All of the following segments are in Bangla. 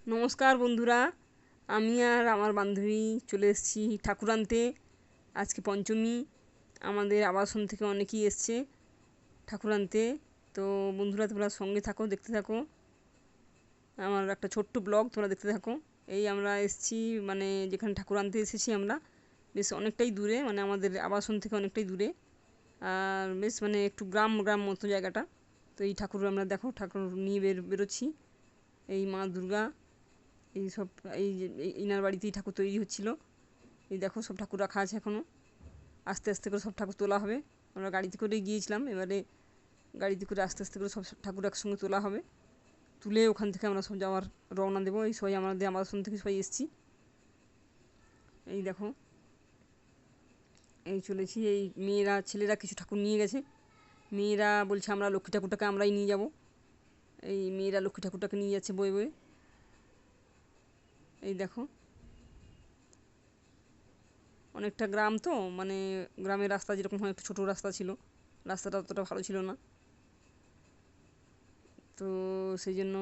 নমস্কার বন্ধুরা, আমি আর আমার বান্ধবী চলে এসেছি ঠাকুর আনতে। আজকে পঞ্চমী। আমাদের আবাসন থেকে অনেকেই এসছে ঠাকুর আনতে। তো বন্ধুরা, তোমরা সঙ্গে থাকো, দেখতে থাকো আমার একটা ছোট্ট ব্লগ, তোমরা দেখতে থাকো। এই আমরা এসেছি, মানে যেখানে ঠাকুর আনতে এসেছি আমরা, বেশ অনেকটাই দূরে, মানে আমাদের আবাসন থেকে অনেকটাই দূরে। আর বেশ মানে একটু গ্রাম গ্রাম মতো জায়গাটা। তো এই ঠাকুর আমরা দেখো, ঠাকুর নিয়ে বেরোচ্ছি। এই মা দুর্গা, এই সব, এই যে ইনার বাড়িতেই ঠাকুর তৈরি হচ্ছিল। এই দেখো সব ঠাকুর রাখা আছে এখনও। আস্তে আস্তে করে সব ঠাকুর তোলা হবে। আমরা গাড়িতে করে গিয়েছিলাম, এবারে গাড়িতে করে আস্তে আস্তে করে সব ঠাকুর একসঙ্গে তোলা হবে। তুলে ওখান থেকে আমরা সব যাওয়ার রওনা দেবো। এই সবাই আমাদের আবাসন থেকে সবাই এসেছি। এই দেখো, এই চলেছি। এই মেয়েরা ছেলেরা কিছু ঠাকুর নিয়ে গেছে। মেয়েরা বলছে আমরা লক্ষ্মী ঠাকুরটাকে আমরাই নিয়ে যাব। এই মেয়েরা লক্ষ্মী ঠাকুরটাকে নিয়ে যাচ্ছে বয়ে বয়ে। এই দেখো, অনেকটা গ্রাম তো, মানে গ্রামের রাস্তা যেরকম হয়, একটু ছোটো রাস্তা ছিল, রাস্তাটা অতটা ভালো ছিল না। তো সেই জন্য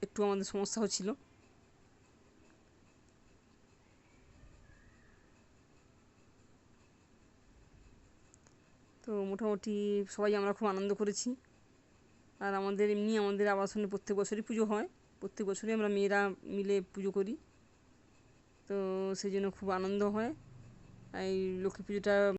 একটু আমাদের সমস্যা হচ্ছিল। তো মোটামুটি সবাই আমরা খুব আনন্দ করেছি। আর আমাদের এমনি আমাদের আবাসনে প্রত্যেক বছরই পুজো হয়। প্রত্যেক বছরই আমরা মেয়েরা মিলে পুজো করি। তো সেই জন্য খুব আনন্দ হয়। এই লক্ষ্মী পুজোটা